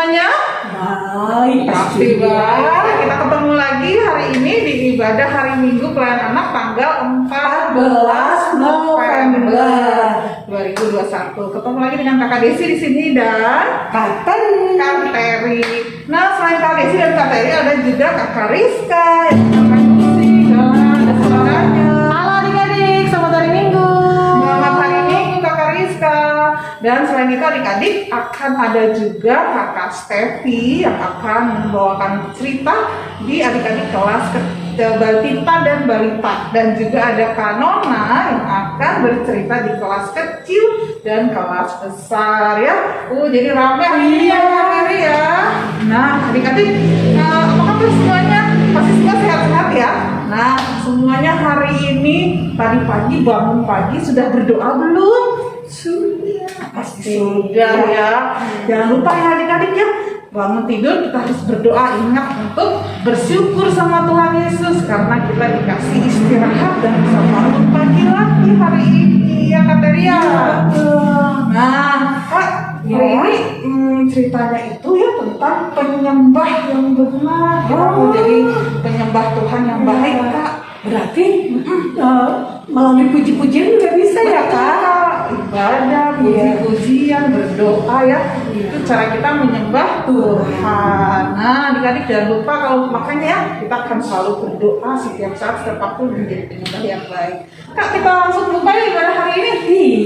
semuanya? Baik, Pasti banget. Kita ketemu lagi hari ini di ibadah hari Minggu pelayanan anak tanggal 14 November 2021. Ketemu lagi dengan Kakak Desi di sini dan Kak Teri. Kak Teri. Nah, selain Kak Desi dan Kak Teri ada juga Kakak Rizka yang main musik dan ada saudaranya. Halo adik-adik, selamat hari Minggu. Selamat hari Minggu Kakak Rizka. Dan selain itu adik-adik akan ada juga Kakak Stevi yang akan membawakan cerita di adik-adik kelas Balita dan Balita. Dan juga ada Kak Nona yang akan bercerita di kelas kecil dan kelas besar ya. Jadi ramai hari ini ya. Nah adik-adik apa kabar semuanya? Pasti semua sehat-sehat ya. Nah semuanya hari ini tadi pagi bangun pagi sudah berdoa belum? Sudah, pasti sudah ya. Jangan lupa ya adik-adik ya, bangun tidur kita harus berdoa, ingat untuk bersyukur sama Tuhan Yesus karena kita dikasih istirahat dan bisa bangun pagi lagi hari ini ya Kak Teria. Nah Kak, ini ceritanya itu ya tentang penyembah yang benar. Kita mau jadi penyembah Tuhan yang baik Kak. Berarti melalui puji-pujian juga bisa ya Kak? Ibadah, puji-pujian, berdoa ya. Itu cara kita menyembah Tuhan. Nah, adik-adik jangan lupa kalau makanya ya kita akan selalu berdoa setiap saat, setiap waktu menjadi penyembah yang baik. Kak, kita langsung buka ya ibadah hari ini.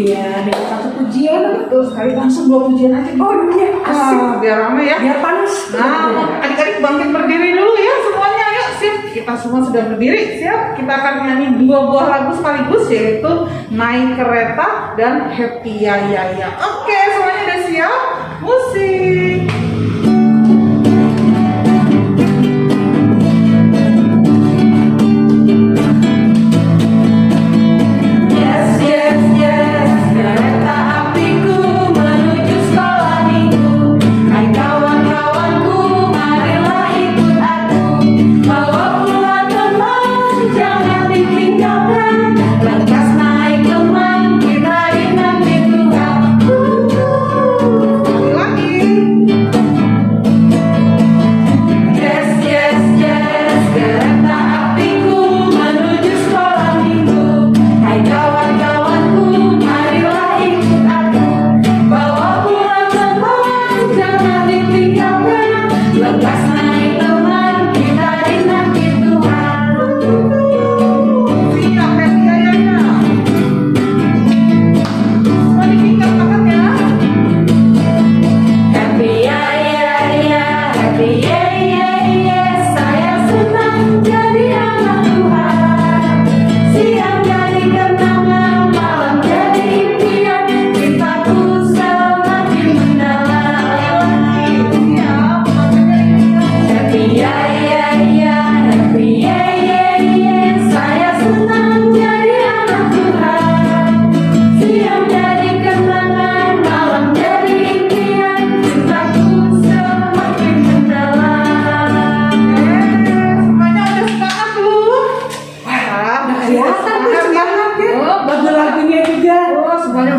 Iya, dengan satu pujian. Betul sekali, langsung 2 pujian aja. Oh iya, asik. Biar ramai ya. Biar panas. Nah, adik-adik bangkit berdiri dulu ya semuanya. Yuk, sip. Kita semua sudah berdiri, siap. Kita akan nyanyi 2 buah lagu sekaligus yaitu Naik Kereta dan Happy Ya Ya Ya. Oke, semuanya udah siap? Musik.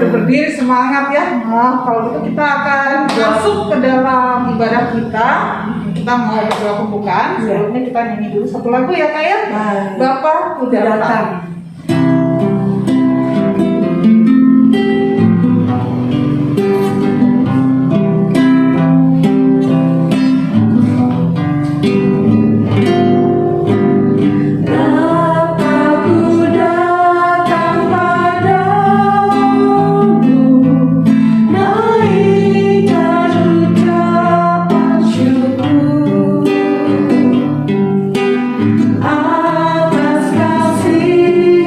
Berdiri semangat ya. Nah, kalau gitu kita akan masuk ke dalam ibadah kita. Kita mau berdoa pembukaan. Sebelumnya kita nyanyi dulu satu lagu ya Kak ya. Bapak udah datang. Atas kasih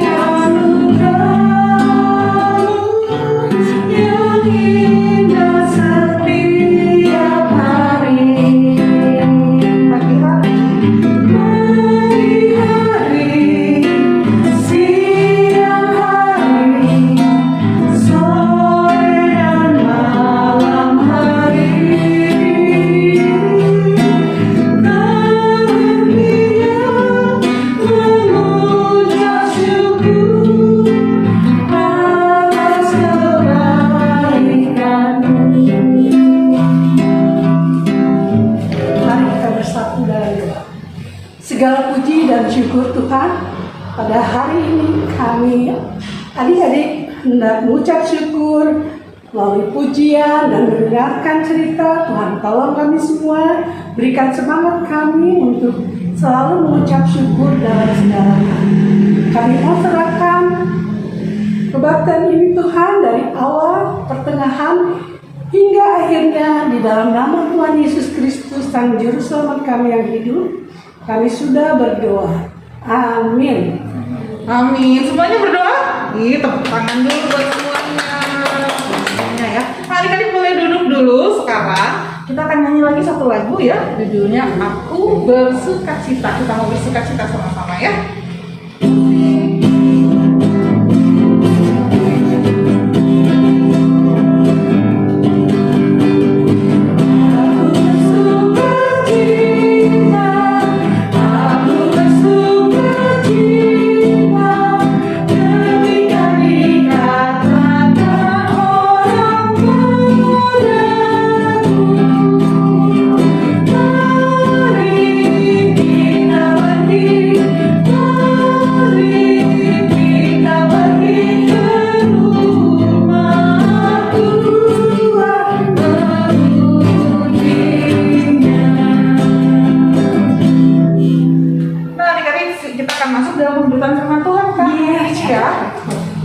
segala puji dan syukur Tuhan, pada hari ini kami adik-adik hendak mengucap syukur melalui pujian dan mendengarkan cerita. Tuhan tolong kami semua, berikan semangat kami untuk selalu mengucap syukur dalam segala hal. Kami mau serahkan kebaktian ini Tuhan dari awal, pertengahan, hingga akhirnya di dalam nama Tuhan Yesus Kristus Sang Juru Selamat kami yang hidup. Kami sudah berdoa. Amin. Amin. Semuanya berdoa? Tepuk tangan dulu buat semuanya. Semuanya ya. Adik-adik boleh duduk dulu sekarang. Kita akan nyanyi lagi satu lagu ya. Judulnya Aku Bersukacita. Kita mau bersukacita sama-sama ya.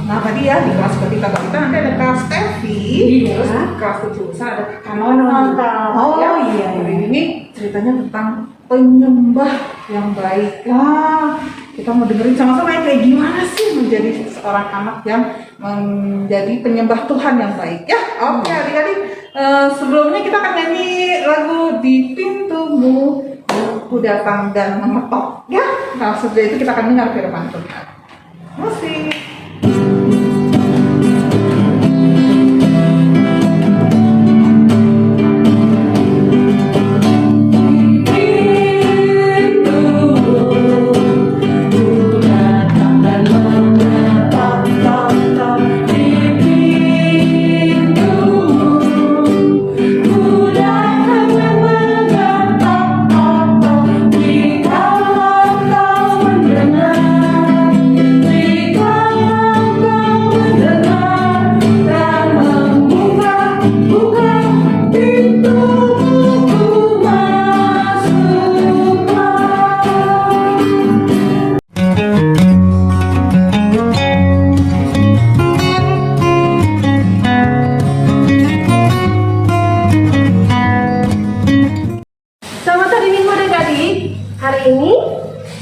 Nah tadi ya di kelas ketika kita nanti ada kelas Steffi, terus di kelas 7 ada Kanonata. Iya. Hari ini ceritanya tentang penyembah yang baik. Wah, kita mau dengerin sama-sama ya, kayak gimana sih menjadi seorang anak yang menjadi penyembah Tuhan yang baik ya. Oke adik-adik, sebelumnya kita akan nyanyi lagu Di Pintumu Aku Datang dan Mengetok ya. Nah setelah itu kita akan dengar firman Tuhan. Musik.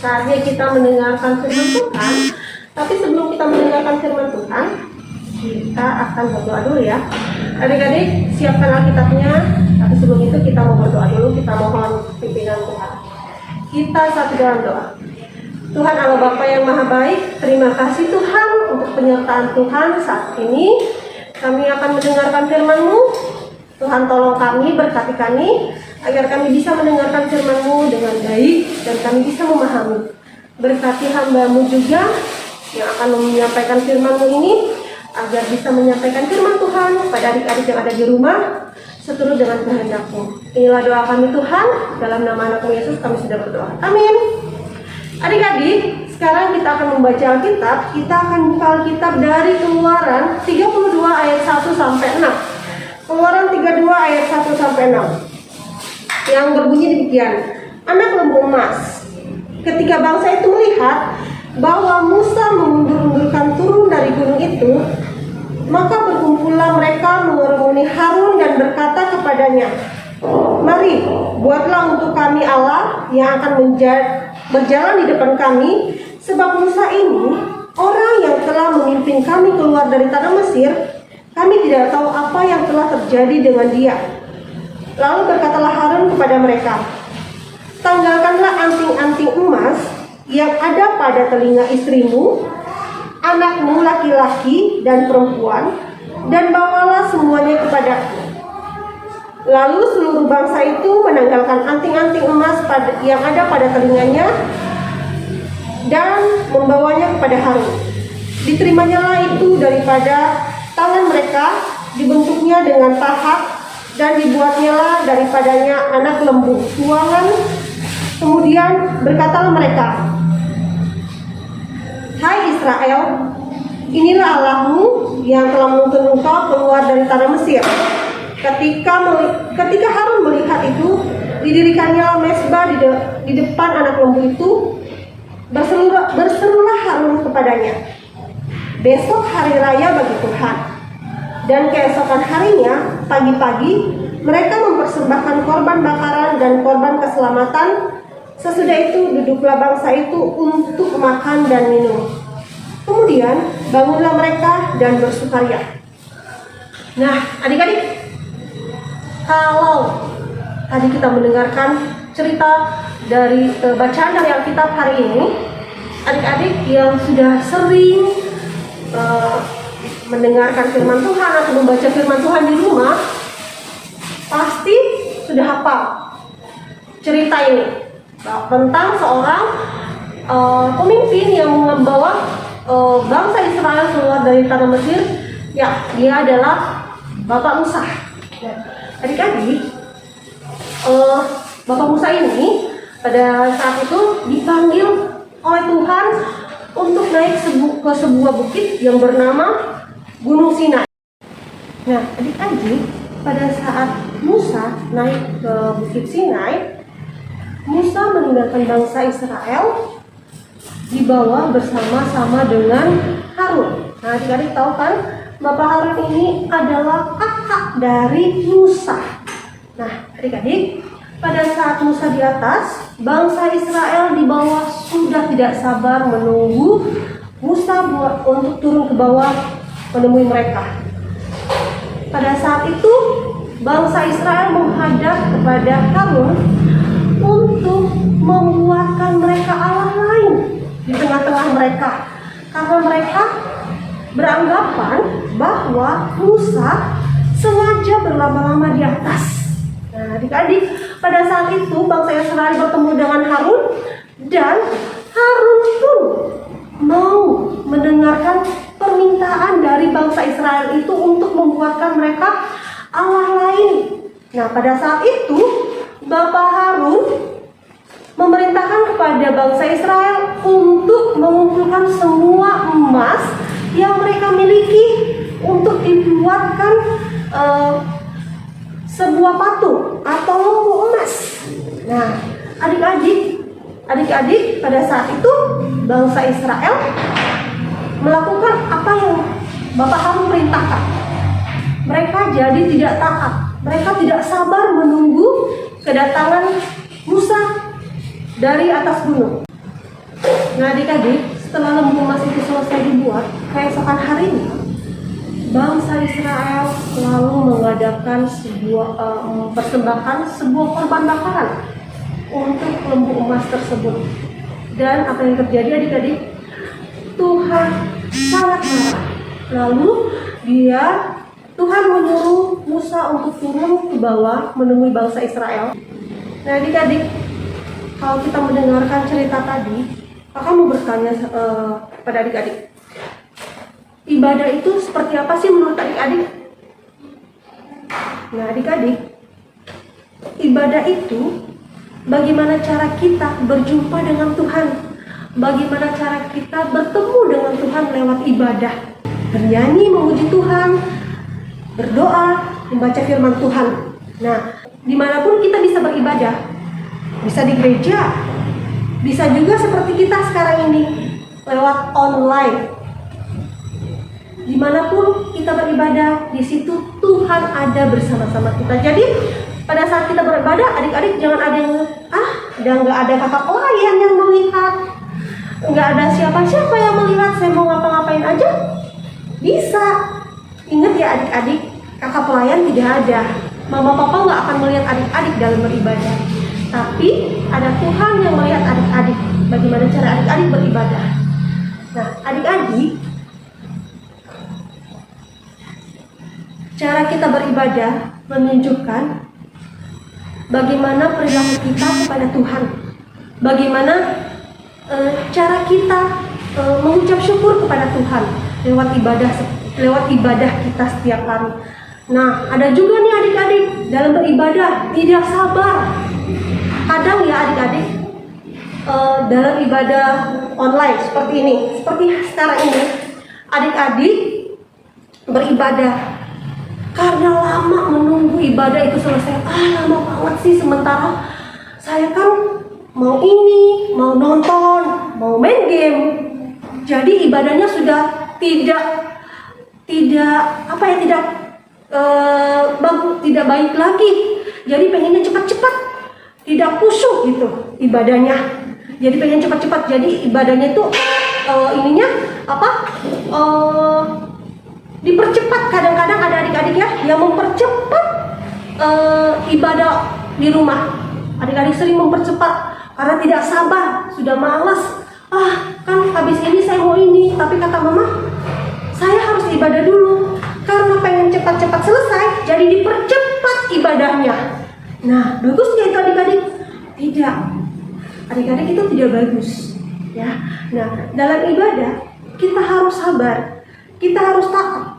Saatnya kita mendengarkan firman Tuhan. Tapi sebelum kita mendengarkan firman Tuhan, kita akan berdoa dulu ya. Adik-adik, siapkan Alkitabnya. Tapi sebelum itu kita mau berdoa dulu. Kita mohon pimpinan Tuhan. Kita satu dalam doa. Tuhan Allah Bapa yang Maha Baik, terima kasih Tuhan untuk penyertaan Tuhan saat ini. Kami akan mendengarkan firman-Mu. Tuhan tolong kami, berkati kami, agar kami bisa mendengarkan firman-Mu dengan baik dan kami bisa memahami. Berkati hamba-Mu juga yang akan menyampaikan firman-Mu ini, agar bisa menyampaikan firman Tuhan pada adik-adik yang ada di rumah seturut dengan kehendak-Mu. Inilah doa kami Tuhan, dalam nama anak-Mu Yesus kami sudah berdoa. Amin. Adik-adik, sekarang kita akan membaca Alkitab. Kita akan buka Alkitab dari Keluaran 32 ayat 1 sampai 6. Keluaran 32 ayat 1 sampai 6. Yang berbunyi demikian. Anak lembu emas. Ketika bangsa itu melihat bahwa Musa memundur-mundurkan turun dari gunung itu, maka berkumpullah mereka mengerumuni Harun dan berkata kepadanya, "Mari, buatlah untuk kami Allah yang akan berjalan di depan kami, sebab Musa ini orang yang telah memimpin kami keluar dari tanah Mesir. Kami tidak tahu apa yang telah terjadi dengan dia." Lalu berkatalah Harun kepada mereka, "Tanggalkanlah anting-anting emas yang ada pada telinga istrimu, anakmu laki-laki dan perempuan, dan bawalah semuanya kepadaku." Lalu seluruh bangsa itu menanggalkan anting-anting emas yang ada pada telinganya dan membawanya kepada Harun. Diterimanya itu daripada tangan mereka, dibentuknya dengan tahap, dan dibuatnyalah daripadanya anak lembu tuangan Kemudian berkatalah mereka, "Hai Israel, inilah Allahmu yang telah menuntun engkau keluar dari tanah Mesir." Ketika Harun melihat itu, didirikannya mezbah di depan anak lembu itu. Berserulah Harun kepadanya, "Besok hari raya bagi Tuhan." Dan keesokan harinya, pagi-pagi, mereka mempersembahkan korban bakaran dan korban keselamatan. Sesudah itu duduklah bangsa itu untuk makan dan minum. Kemudian bangunlah mereka dan bersukaria. Nah, adik-adik, kalau tadi kita mendengarkan cerita dari bacaan dari Alkitab hari ini, adik-adik yang sudah sering mendengarkan firman Tuhan atau membaca firman Tuhan di rumah, pasti sudah hafal cerita ini tentang seorang pemimpin yang membawa bangsa Israel keluar dari tanah Mesir. Ya, dia adalah Bapak Musa. Adik-adik, Bapak Musa ini pada saat itu dipanggil oleh Tuhan untuk naik ke sebuah bukit yang bernama Gunung Sinai. Nah, adik-adik, pada saat Musa naik ke Bukit Sinai, Musa meninggalkan bangsa Israel dibawa bersama-sama dengan Harun. Nah, adik-adik tahu kan, Bapak Harun ini adalah kakak dari Musa. Nah, adik-adik, pada saat Musa di atas, bangsa Israel di bawah sudah tidak sabar menunggu Musa untuk turun ke bawah menemui mereka. Pada saat itu, bangsa Israel menghadap kepada Harun untuk membuatkan mereka Allah lain di tengah-tengah mereka, karena mereka beranggapan bahwa Musa sengaja berlama-lama di atas. Nah, adik-adik, pada saat itu bangsa Israel bertemu dengan Harun, dan Harun pun mau mendengarkan permintaan dari bangsa Israel itu untuk membuatkan mereka Allah lain. Nah, pada saat itu Bapak Harun memerintahkan kepada bangsa Israel untuk mengumpulkan semua emas yang mereka miliki untuk dibuatkan sebuah patung atau lembu emas. Nah, adik-adik, pada saat itu bangsa Israel melakukan apa yang Bapak Harun perintahkan. Mereka jadi tidak taat. Mereka tidak sabar menunggu kedatangan Musa dari atas gunung. Nah, adik-adik, setelah lembu emas itu selesai dibuat, keesokan harinya bangsa Israel selalu mengadakan mempersembahkan sebuah korban bakaran untuk lembu emas tersebut. Dan apa yang terjadi, adik-adik? Tuhan sangat marah. Lalu Tuhan menyuruh Musa untuk turun ke bawah menemui bangsa Israel. Nah, adik-adik, kalau kita mendengarkan cerita tadi, kakak mau bertanya pada adik-adik, ibadah itu seperti apa sih menurut adik-adik? Nah, adik-adik, ibadah itu bagaimana cara kita berjumpa dengan Tuhan, bagaimana cara kita bertemu dengan Tuhan lewat ibadah, bernyanyi memuji Tuhan, berdoa, membaca firman Tuhan. Nah, dimanapun kita bisa beribadah, bisa di gereja, bisa juga seperti kita sekarang ini lewat online. Dimanapun kita beribadah, di situ Tuhan ada bersama-sama kita. Jadi pada saat kita beribadah, adik-adik jangan ada yang nggak ada kakak pelayan yang melihat, nggak ada siapa-siapa yang melihat, saya mau ngapa-ngapain aja bisa. Ingat ya adik-adik, kakak pelayan tidak ada. Mama papa nggak akan melihat adik-adik dalam beribadah, tapi ada Tuhan yang melihat adik-adik, bagaimana cara adik-adik beribadah. Nah, adik-adik, cara kita beribadah menunjukkan bagaimana perilaku kita kepada Tuhan, bagaimana cara kita mengucap syukur kepada Tuhan lewat ibadah kita setiap hari. Nah, ada juga nih adik-adik dalam beribadah tidak sabar. Kadang ya adik-adik, dalam ibadah online seperti ini, seperti sekarang ini, adik-adik beribadah karena lama menunggu ibadah itu selesai. Lama banget sih, sementara saya kan mau ini, mau nonton, mau main game. Jadi ibadahnya sudah tidak tidak baik lagi. Jadi pengennya cepat-cepat, tidak khusyuk gitu ibadahnya. Jadi pengen cepat-cepat. Jadi ibadahnya itu dipercepat. Kadang-kadang ada adik-adik ya yang mempercepat ibadah di rumah. Adik-adik sering mempercepat karena tidak sabar, sudah malas. Kan habis ini saya mau ini, tapi kata mama, saya harus ibadah dulu. Karena pengen cepat-cepat selesai, jadi dipercepat ibadahnya. Nah, bagus nggak itu adik-adik? Tidak. Adik-adik itu tidak bagus. Ya. Nah, dalam ibadah kita harus sabar, kita harus taat.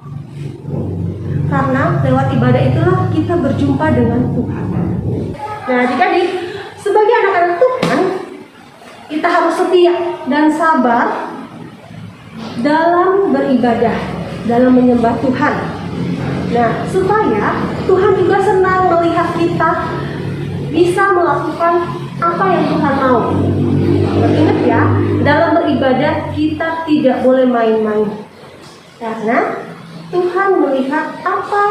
Karena lewat ibadah itulah kita berjumpa dengan Tuhan. Nah, adik-adik, sebagai anak-anak Tuhan, kita harus setia dan sabar dalam beribadah, dalam menyembah Tuhan. Nah, supaya Tuhan juga senang melihat kita bisa melakukan apa yang Tuhan mau. Ingat ya, dalam beribadah kita tidak boleh main-main. Karena Tuhan melihat apa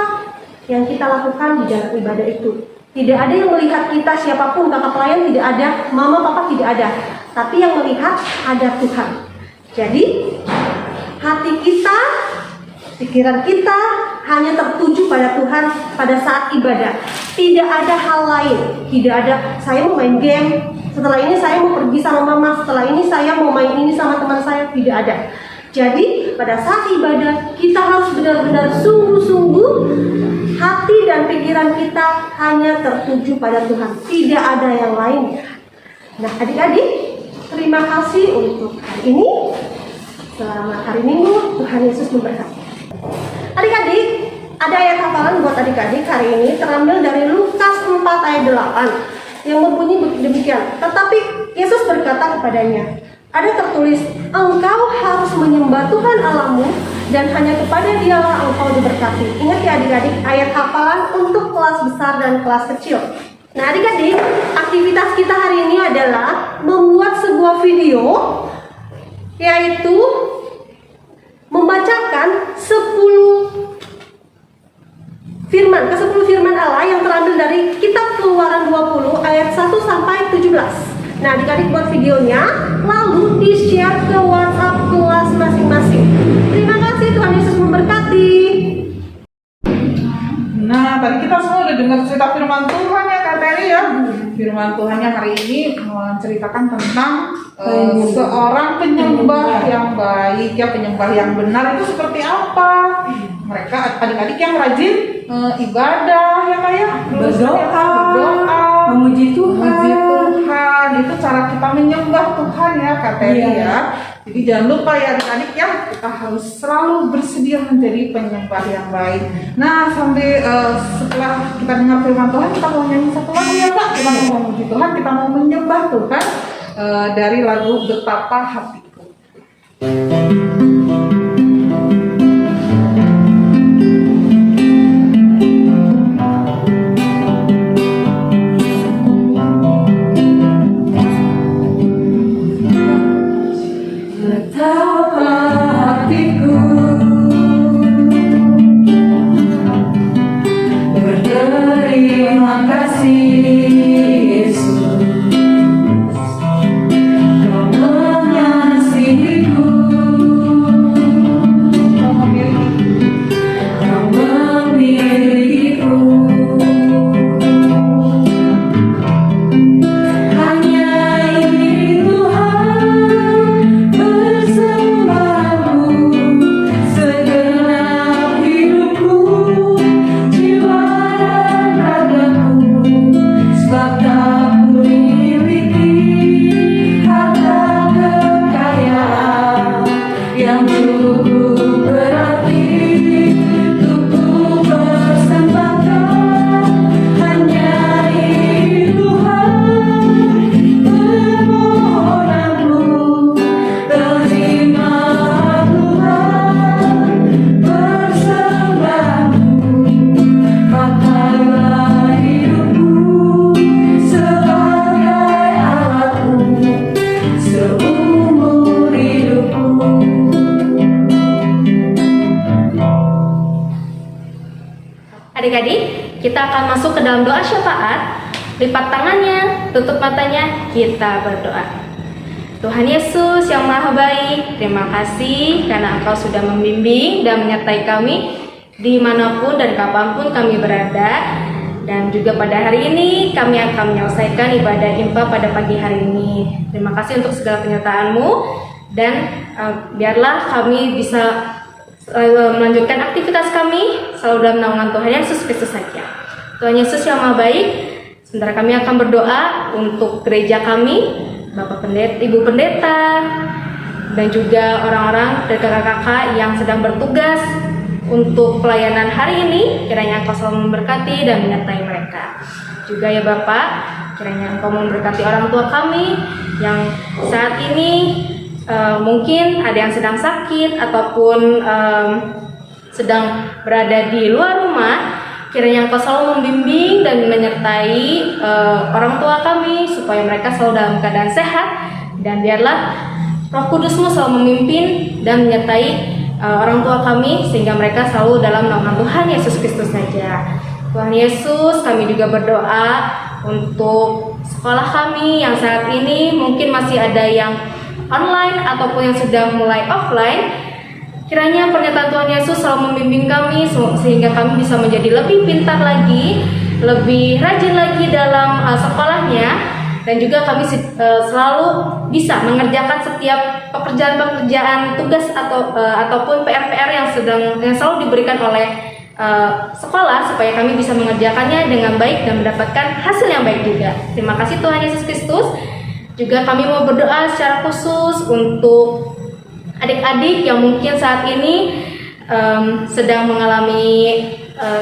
yang kita lakukan di dalam ibadah itu. Tidak ada yang melihat kita, siapapun, kakak pelayan tidak ada, mama papa tidak ada. Tapi yang melihat ada Tuhan. Jadi hati kita, pikiran kita hanya tertuju pada Tuhan pada saat ibadah. Tidak ada hal lain. Tidak ada saya mau main game, setelah ini saya mau pergi sama mama, setelah ini saya mau main ini sama teman saya. Tidak ada. Jadi pada saat ibadah kita harus benar-benar sungguh-sungguh, hati dan pikiran kita hanya tertuju pada Tuhan. Tidak ada yang lain. Nah, adik-adik, terima kasih untuk hari ini. Selamat hari Minggu, Tuhan Yesus memberkati. Adik-adik, ada ayat hafalan buat adik-adik hari ini terambil dari Lukas 4 ayat 8 yang berbunyi demikian. Tetapi Yesus berkata kepadanya, ada tertulis, engkau harus menyembah Tuhan Allahmu dan hanya kepada Dialah engkau diberkati. Ingat ya adik-adik, ayat hafalan untuk kelas besar dan kelas kecil. Nah adik-adik, aktivitas kita hari ini adalah membuat sebuah video, yaitu membacakan 10 firman, ke-10 firman Allah yang terambil dari kitab Keluaran 20 ayat 1 sampai 17. Nah, adik-adik buat videonya, lalu di-share ke WhatsApp kelas masing-masing. Terima kasih, Tuhan Yesus memberkati. Nah, tadi kita semua udah dengar cerita firman Tuhan ya Kak Teri ya. Firman Tuhannya hari ini menceritakan tentang seorang penyembah yang baik ya, penyembah yang benar itu seperti apa. Mereka adik-adik yang rajin ibadah ya Kak ya, berdoa, memuji Tuhan. Itu cara kita menyembah Tuhan ya Kak Teri ya. Jadi jangan lupa ya adik-adik ya, kita harus selalu bersedia menjadi penyembah yang baik. Nah, sampai setelah kita dengar firman Tuhan, kita mau nyanyi satu lagu ya Kak. Kita mau memuji Tuhan, kita mau menyembah Tuhan dari lagu Betapa Hatiku. kita akan masuk ke dalam doa syafaat. Lipat tangannya, tutup matanya, kita berdoa. Tuhan Yesus yang Maha Baik, terima kasih karena Engkau sudah membimbing dan menyertai kami dimanapun dan kapanpun kami berada. Dan juga pada hari ini kami akan menyelesaikan ibadah IMPA pada pagi hari ini. Terima kasih untuk segala penyertaan-Mu, dan biarlah kami bisa melanjutkan aktivitas kami selalu dalam naungan Tuhan Yesus Kristus saja. Tuhan Yesus yang Maha Baik, sementara kami akan berdoa untuk gereja kami, Bapak Pendeta, Ibu Pendeta, dan juga orang-orang dan kakak-kakak yang sedang bertugas untuk pelayanan hari ini. Kiranya Engkau selalu memberkati dan menyertai mereka. Juga ya Bapak, kiranya Engkau memberkati orang tua kami yang saat ini mungkin ada yang sedang sakit ataupun sedang berada di luar rumah. Kiranya Engkau selalu membimbing dan menyertai orang tua kami supaya mereka selalu dalam keadaan sehat, dan biarlah Roh Kudus-Mu selalu memimpin dan menyertai orang tua kami sehingga mereka selalu dalam naungan Tuhan Yesus Kristus saja. Tuhan Yesus, kami juga berdoa untuk sekolah kami yang saat ini mungkin masih ada yang online ataupun yang sudah mulai offline. Kiranya pernyataan Tuhan Yesus selalu membimbing kami sehingga kami bisa menjadi lebih pintar lagi, lebih rajin lagi dalam sekolahnya, dan juga kami selalu bisa mengerjakan setiap pekerjaan-pekerjaan tugas ataupun PR-PR yang selalu diberikan oleh sekolah, supaya kami bisa mengerjakannya dengan baik dan mendapatkan hasil yang baik juga. Terima kasih Tuhan Yesus Kristus. Juga kami mau berdoa secara khusus untuk adik-adik yang mungkin saat ini sedang mengalami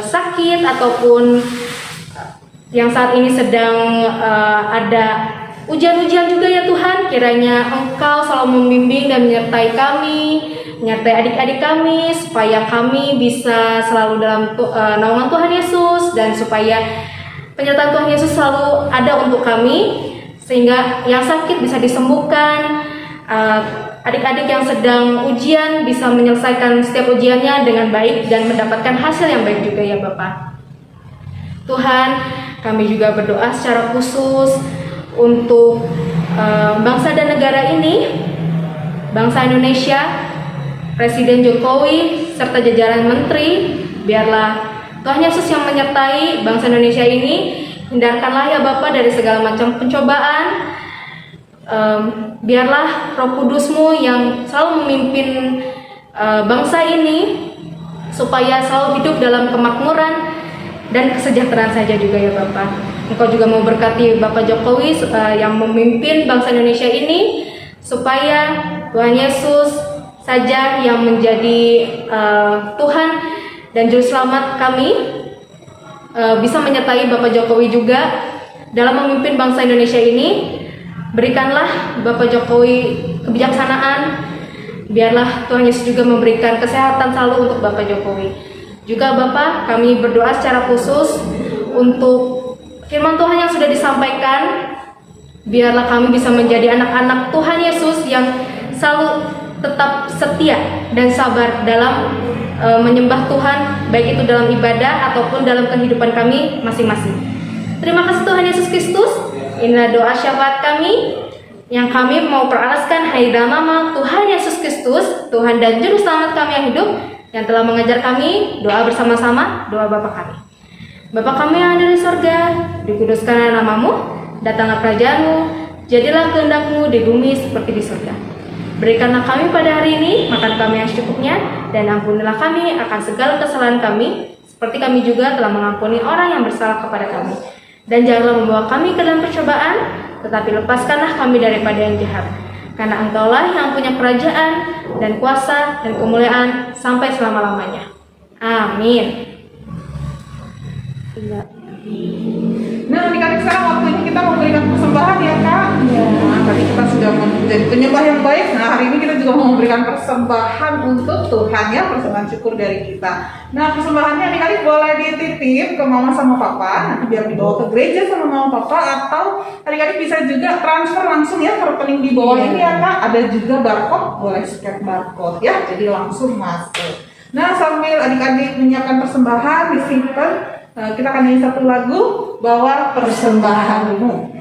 sakit ataupun yang saat ini sedang ada ujian-ujian juga ya Tuhan. Kiranya Engkau selalu membimbing dan menyertai kami, menyertai adik-adik kami, supaya kami bisa selalu dalam naungan Tuhan Yesus, dan supaya penyertaan Tuhan Yesus selalu ada untuk kami, sehingga yang sakit bisa disembuhkan, adik-adik yang sedang ujian bisa menyelesaikan setiap ujiannya dengan baik dan mendapatkan hasil yang baik juga ya Bapak. Tuhan, kami juga berdoa secara khusus untuk bangsa dan negara ini, bangsa Indonesia, Presiden Jokowi serta jajaran menteri. Biarlah Tuhan Yesus yang menyertai bangsa Indonesia ini. Hindarkanlah ya Bapak dari segala macam pencobaan. Biarlah Roh Kudus-Mu yang selalu memimpin bangsa ini supaya selalu hidup dalam kemakmuran dan kesejahteraan saja juga ya Bapak. Engkau juga mau berkati Bapak Jokowi yang memimpin bangsa Indonesia ini, supaya Tuhan Yesus saja yang menjadi Tuhan dan Juru Selamat kami, bisa menyertai Bapak Jokowi juga dalam memimpin bangsa Indonesia ini. Berikanlah Bapak Jokowi kebijaksanaan, biarlah Tuhan Yesus juga memberikan kesehatan selalu untuk Bapak Jokowi. Juga Bapak, kami berdoa secara khusus untuk firman Tuhan yang sudah disampaikan. Biarlah kami bisa menjadi anak-anak Tuhan Yesus yang selalu tetap setia dan sabar dalam menyembah Tuhan, baik itu dalam ibadah ataupun dalam kehidupan kami masing-masing. Terima kasih Tuhan Yesus Kristus. Inilah doa syafaat kami yang kami mau peralaskan hai dalam nama Tuhan Yesus Kristus, Tuhan dan Juru Selamat kami yang hidup, yang telah mengajar kami doa bersama-sama, doa Bapa kami. Bapa kami yang ada di sorga, dikuduskanlah nama-Mu, datanglah kerajaan-Mu, jadilah kehendak-Mu di bumi seperti di surga. Berikanlah kami pada hari ini makan kami yang secukupnya, dan ampunilah kami akan segala kesalahan kami, seperti kami juga telah mengampuni orang yang bersalah kepada kami. Dan janganlah membawa kami ke dalam percobaan, tetapi lepaskanlah kami daripada yang jahat. Karena Engkaulah yang punya kerajaan dan kuasa dan kemuliaan sampai selama-lamanya. Amin. Nah, adik-adik, sekarang waktunya kita memberikan persembahan ya Kak. Nah, tadi kita sudah menjadi penyembah yang baik. Nah, hari ini kita juga mau memberikan persembahan untuk Tuhan ya, persembahan syukur dari kita. Nah, persembahannya adik-adik boleh dititip ke mama sama papa, nanti biar dibawa ke gereja sama mama papa, atau adik-adik bisa juga transfer langsung ya ke rekening di bawah ini ya Kak. Ada juga barcode, boleh scan barcode ya, jadi langsung masuk. Nah, sambil adik-adik menyiapkan persembahan, disimpan, Kita akan nyanyi satu lagu, Bawa Persembahanmu.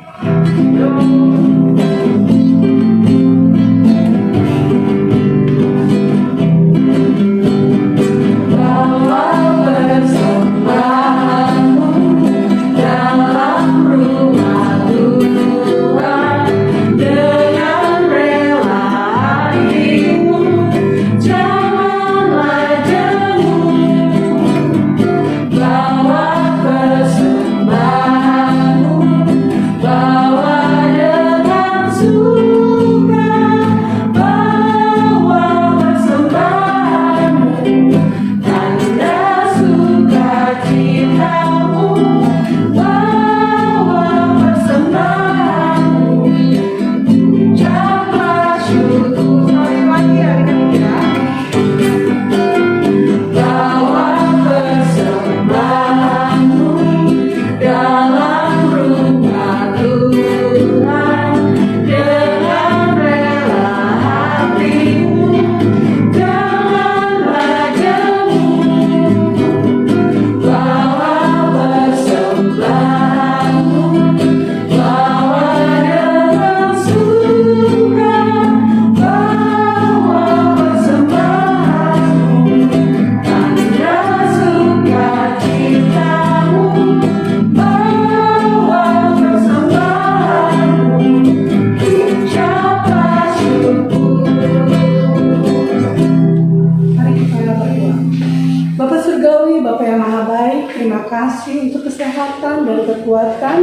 Untuk kesehatan dan kekuatan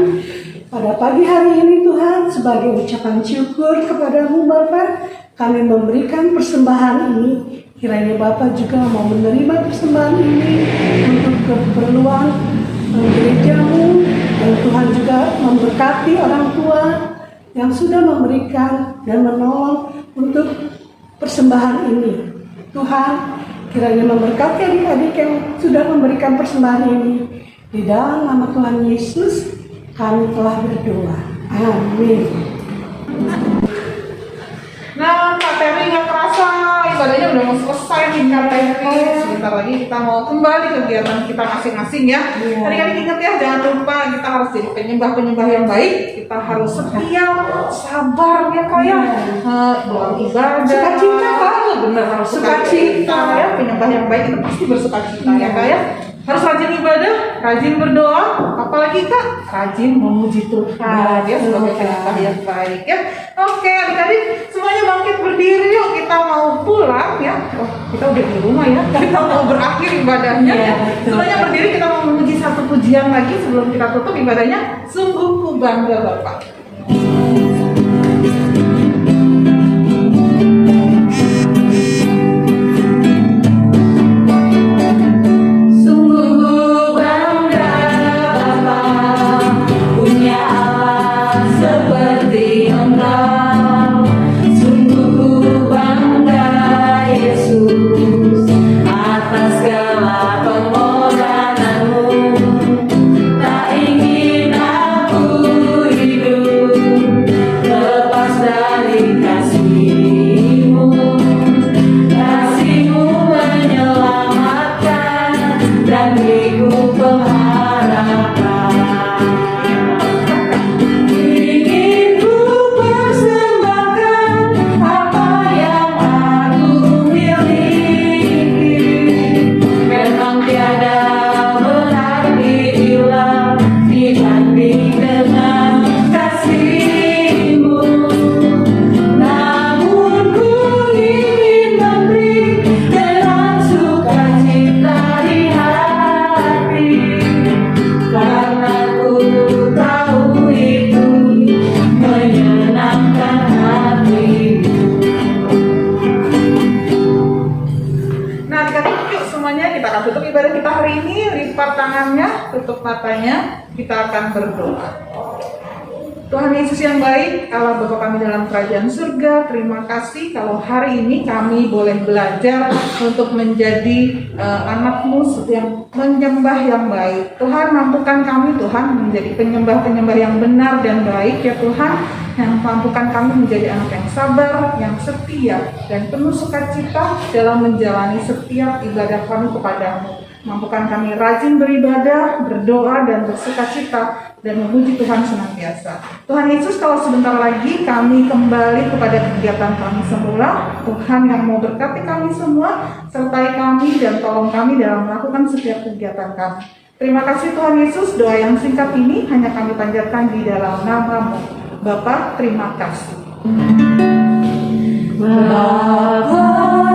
pada pagi hari ini Tuhan, sebagai ucapan syukur kepadamu Bapa, kami memberikan persembahan ini. Kiranya Bapa juga mau menerima persembahan ini untuk keperluan gerejamu, dan Tuhan juga memberkati orang tua yang sudah memberikan dan menolong untuk persembahan ini. Tuhan, kiranya memberkati adik-adik yang sudah memberikan persembahan ini. Di dalam nama Tuhan Yesus, kami telah berdoa. Amin. Nah, Kak Terry nggak terasa ibadahnya udah mau selesai nih Kak Terry. Sebentar lagi kita mau kembali ke kegiatan kita masing-masing ya. Kali-kali ingat ya, jangan lupa kita harus jadi penyembah-penyembah yang baik. Kita harus setia, sabar ya Kak ya. Dalam ibadah. Sukacita Kak. Benar, harus sukacita ya. Penyembah yang baik itu pasti bersukacita ya Kak ya. Harus rajin ibadah, rajin berdoa, apalagi Kak, rajin memuji Tuhan ya, sebagai penyembah yang baik ya. Oke adik-adik, semuanya bangkit berdiri yuk, kita mau pulang ya. Oh, kita udah di rumah ya, kita mau berakhir ibadahnya ya. Semuanya berdiri, kita mau memuji satu pujian lagi sebelum kita tutup ibadahnya. Sungguh ku bangga Bapak. Tutup matanya, kita akan berdoa. Tuhan Yesus yang baik, Allah Bapa kami dalam kerajaan surga, terima kasih kalau hari ini kami boleh belajar untuk menjadi anak-Mu yang menyembah yang baik. Tuhan, mampukan kami Tuhan menjadi penyembah-penyembah yang benar dan baik ya Tuhan, yang mampukan kami menjadi anak yang sabar, yang setia dan penuh sukacita dalam menjalani setiap ibadah kami kepadamu. Mampukan kami rajin beribadah, berdoa, dan bersukacita, dan memuji Tuhan senantiasa. Tuhan Yesus, kalau sebentar lagi kami kembali kepada kegiatan kami semula, Tuhan yang mau berkati kami semua, sertai kami dan tolong kami dalam melakukan setiap kegiatan kami. Terima kasih Tuhan Yesus, doa yang singkat ini hanya kami panjatkan di dalam nama-Mu. Bapa, terima kasih. Bapa